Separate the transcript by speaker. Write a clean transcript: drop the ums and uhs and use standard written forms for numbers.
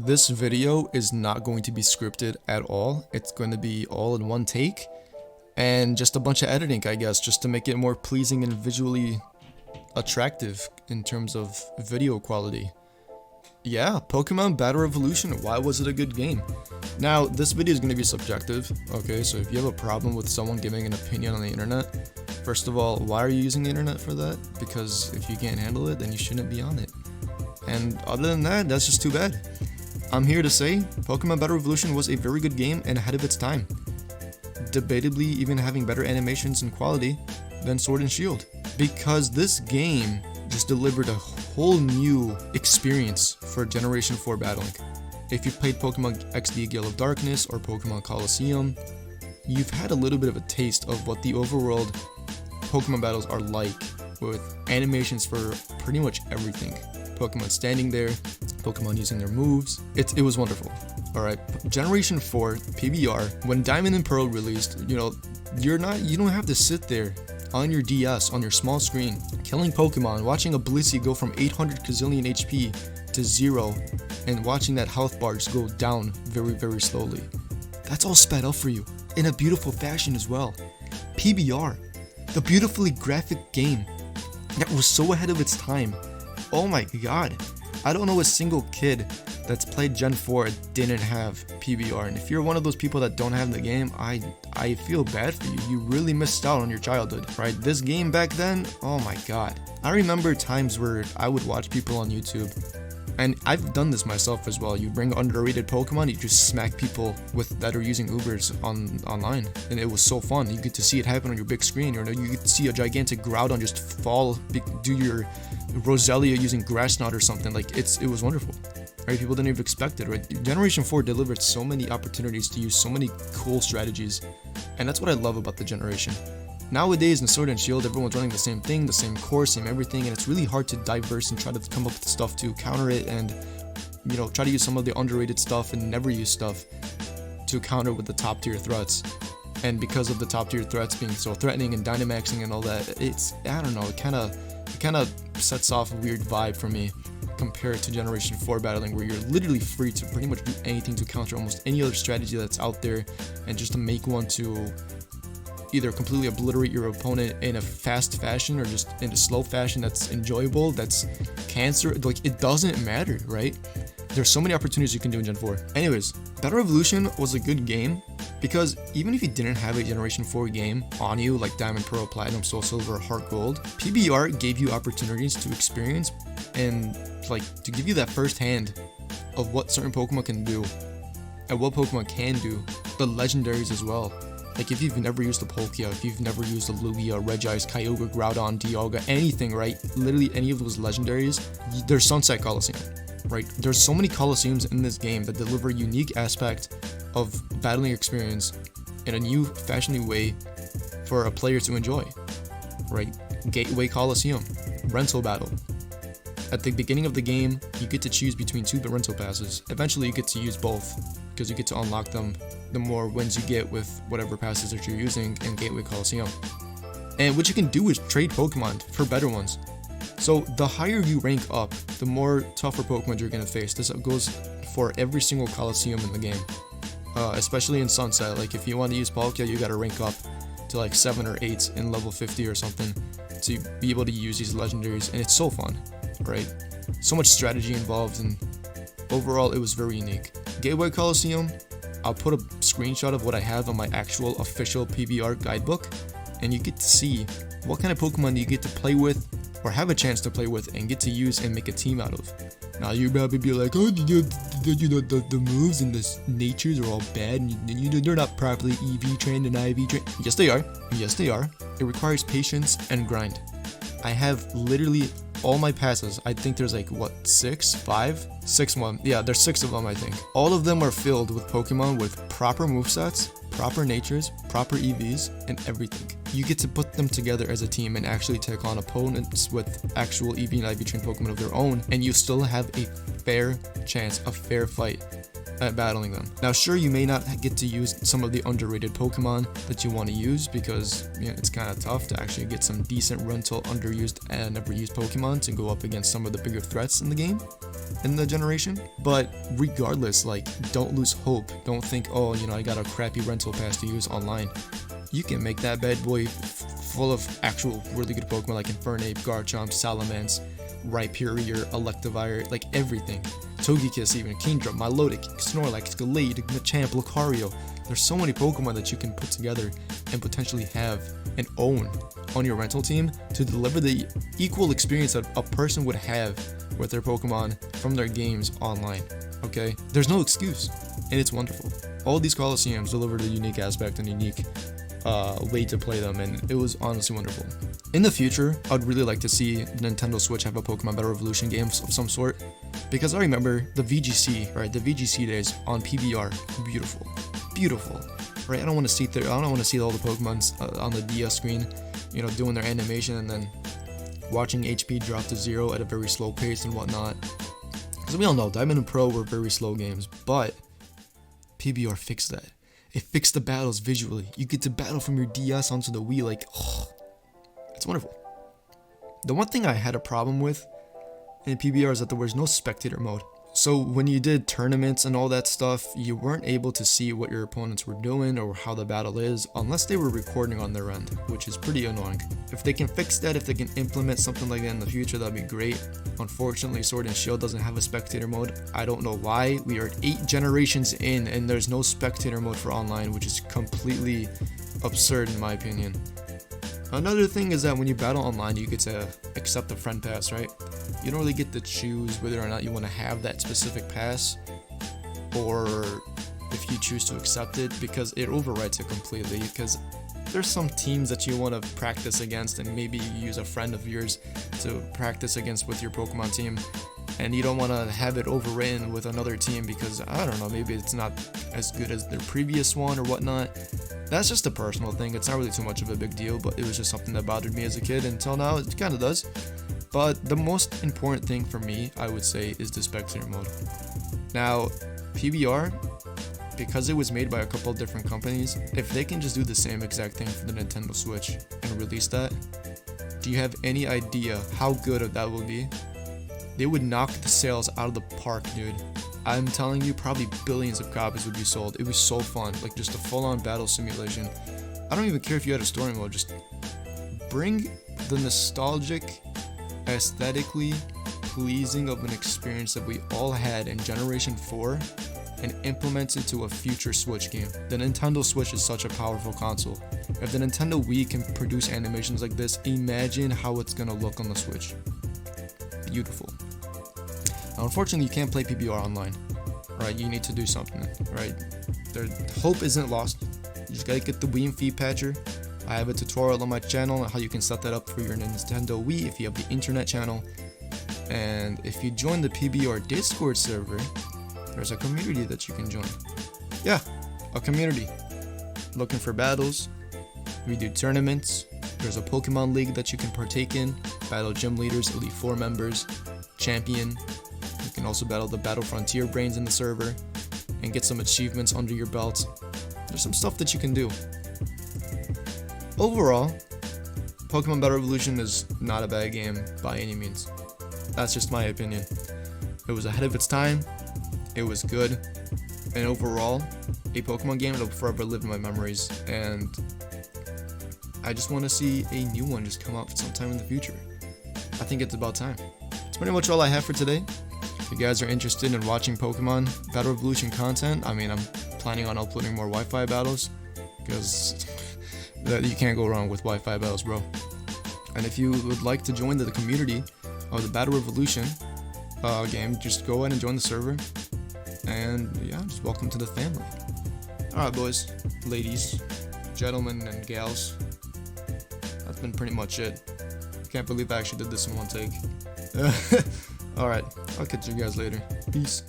Speaker 1: This video is not going to be scripted at all. It's going to be all in one take and just a bunch of editing, I guess, just to make it more pleasing and visually attractive in terms of video quality. Yeah, Pokemon Battle Revolution, why was it a good game? Now, this video is going to be subjective, okay, so if you have a problem with someone giving an opinion on the internet, first of all, why are you using the internet for that? Because if you can't handle it, then you shouldn't be on it. And other than that, that's just too bad. I'm here to say, Pokemon Battle Revolution was a very good game and ahead of its time. Debatably even having better animations and quality than Sword and Shield. Because this game just delivered a whole new experience for Generation 4 battling. If you played Pokemon XD Gale of Darkness or Pokemon Colosseum, you've had a little bit of a taste of what the overworld Pokemon battles are like, with animations for pretty much everything. Pokemon standing there, Pokemon using their moves. It was wonderful. Alright, Generation 4 PBR, when Diamond and Pearl released, you don't have to sit there on your DS, on your small screen, killing Pokemon, watching a Blissey go from 800 gazillion HP to 0, and watching that health bar just go down very, very slowly. That's all sped up for you, in a beautiful fashion as well. PBR, the beautifully graphic game that was so ahead of its time. Oh my god, I don't know a single kid that's played Gen 4 didn't have PBR, and if you're one of those people that don't have the game, I feel bad for you. You really missed out on your childhood, right? This game back then, oh my god. I remember times where I would watch people on YouTube, and I've done this myself as well. You bring underrated Pokemon, you just smack people that are using Ubers online, and it was so fun. You get to see it happen on your big screen, or you get to see a gigantic Groudon just fall, do your Roselia using Grass Knot or something. Like, it was wonderful. Right, people didn't even expect it, right? Generation 4 delivered so many opportunities to use so many cool strategies, and that's what I love about the generation. Nowadays in Sword and Shield, everyone's running the same thing, the same core, same everything, and it's really hard to diverse and try to come up with stuff to counter it, and try to use some of the underrated stuff and never use stuff to counter with the top tier threats. And because of the top tier threats being so threatening and Dynamaxing and all that, I don't know, it kind of sets off a weird vibe for me compared to Generation 4 battling, where you're literally free to pretty much do anything to counter almost any other strategy that's out there, and just to make one to either completely obliterate your opponent in a fast fashion or just in a slow fashion that's enjoyable, that's cancer. Like, it doesn't matter, right? There's so many opportunities you can do in Gen 4. Anyways, Battle Revolution was a good game because even if you didn't have a Generation 4 game on you, like Diamond, Pearl, Platinum, Soul Silver, Heart Gold, PBR gave you opportunities to experience and to give you that first hand of what certain Pokemon can do and what Pokemon can do, the legendaries as well. Like, if you've never used a Palkia, if you've never used a Lugia, Regice, Kyogre, Groudon, Dialga, anything, right? Literally any of those legendaries, there's Sunset Coliseum, right? There's so many Coliseums in this game that deliver a unique aspect of battling experience in a new fashionable way for a player to enjoy, right? Gateway Coliseum, rental battle. At the beginning of the game, you get to choose between 2 rental passes. Eventually you get to use both, because you get to unlock them the more wins you get with whatever passes that you're using in Gateway Coliseum. And what you can do is trade Pokemon for better ones. So the higher you rank up, the more tougher Pokemon you're going to face. This goes for every single Coliseum in the game, especially in Sunset. Like, if you want to use Palkia, you got to rank up to like 7 or 8 in level 50 or something to be able to use these legendaries, and it's so fun, right? So much strategy involved, and overall it was very unique. Gateway Coliseum, I'll put a screenshot of what I have on my actual official PBR guidebook, and you get to see what kind of Pokemon you get to play with or have a chance to play with and get to use and make a team out of. Now you probably be like, oh, the moves and the natures are all bad, and they're not properly EV trained and IV trained. Yes they are. Yes they are. It requires patience and grind. I have literally all my passes. I think there's like, what, 6 of them. Yeah, there's 6 of them, I think. All of them are filled with Pokemon with proper movesets, proper natures, proper EVs, and everything. You get to put them together as a team and actually take on opponents with actual EV and IV trained Pokemon of their own, and you still have a fair chance, a fair fight at battling them. Now sure, you may not get to use some of the underrated Pokemon that you want to use, because it's kind of tough to actually get some decent rental underused and never used Pokemon to go up against some of the bigger threats in the game. in the generation. But regardless, like, don't lose hope. Don't think, oh, you know, I got a crappy rental pass to use online. You can make that bad boy full of actual really good Pokemon like Infernape, Garchomp, Salamence, Rhyperior, Electivire, like everything. Togekiss even, Kingdra, Milotic, Snorlax, Gallade, Machamp, Lucario. There's so many Pokemon that you can put together and potentially have and own on your rental team to deliver the equal experience that a person would have with their Pokemon from their games online. Okay? There's no excuse, and it's wonderful. All these Colosseums delivered a unique aspect and unique way to play them, and it was honestly wonderful. In the future, I'd really like to see the Nintendo Switch have a Pokemon Battle Revolution game of some sort, because I remember the VGC, right? The VGC days on PBR, beautiful, right? I don't want to see all the Pokemon on the DS screen, you know, doing their animation and then watching HP drop to 0 at a very slow pace and whatnot. Because we all know Diamond and Pro were very slow games, but PBR fixed that. It fixed the battles visually. You get to battle from your DS onto the Wii, like, oh, it's wonderful. The one thing I had a problem with in PBR is that there was no spectator mode. So when you did tournaments and all that stuff, you weren't able to see what your opponents were doing or how the battle is unless they were recording on their end, which is pretty annoying. If they can fix that, if they can implement something like that in the future, that'd be great. Unfortunately, Sword and Shield doesn't have a spectator mode. I don't know why. We are 8 generations in and there's no spectator mode for online, which is completely absurd in my opinion. Another thing is that when you battle online, you get to accept the friend pass, right? You don't really get to choose whether or not you want to have that specific pass, or if you choose to accept it, because it overrides it completely. Because there's some teams that you want to practice against, and maybe you use a friend of yours to practice against with your Pokemon team, and you don't want to have it overwritten with another team because, I don't know, maybe it's not as good as their previous one or whatnot. That's just a personal thing. It's not really too much of a big deal, but it was just something that bothered me as a kid. Until now, it kind of does. But the most important thing for me, I would say, is the spectator mode. Now, PBR, because it was made by a couple of different companies, if they can just do the same exact thing for the Nintendo Switch and release that, do you have any idea how good that would be? They would knock the sales out of the park, dude. I'm telling you, probably billions of copies would be sold. It was so fun, like just a full-on battle simulation. I don't even care if you had a story mode, just bring the nostalgic, aesthetically pleasing of an experience that we all had in Generation 4 and implement it to a future Switch game. The Nintendo Switch is such a powerful console. If the Nintendo Wii can produce animations like this, imagine how it's gonna look on the Switch. Beautiful. Now, unfortunately, you can't play PBR online, right? You need to do something, right? Hope isn't lost. You just gotta get the Wii Feed Patcher. I have a tutorial on my channel on how you can set that up for your Nintendo Wii if you have the internet channel. And if you join the PBR Discord server, there's a community that you can join. Yeah, a community. Looking for battles. We do tournaments. There's a Pokemon League that you can partake in. Battle gym leaders, Elite 4 members, champion. You can also battle the Battle Frontier brains in the server and get some achievements under your belt. There's some stuff that you can do. Overall, Pokemon Battle Revolution is not a bad game by any means. That's just my opinion. It was ahead of its time, it was good, and overall, a Pokemon game that will forever live in my memories, and I just want to see a new one just come out sometime in the future. I think it's about time. That's pretty much all I have for today. If you guys are interested in watching Pokemon Battle Revolution content, I mean, I'm planning on uploading more Wi-Fi battles, because you can't go wrong with Wi-Fi battles, bro. And if you would like to join the community of the Battle Revolution game, just go ahead and join the server. And yeah, just welcome to the family. Alright, boys, ladies, gentlemen, and gals. That's been pretty much it. Can't believe I actually did this in one take. Alright, I'll catch you guys later. Peace.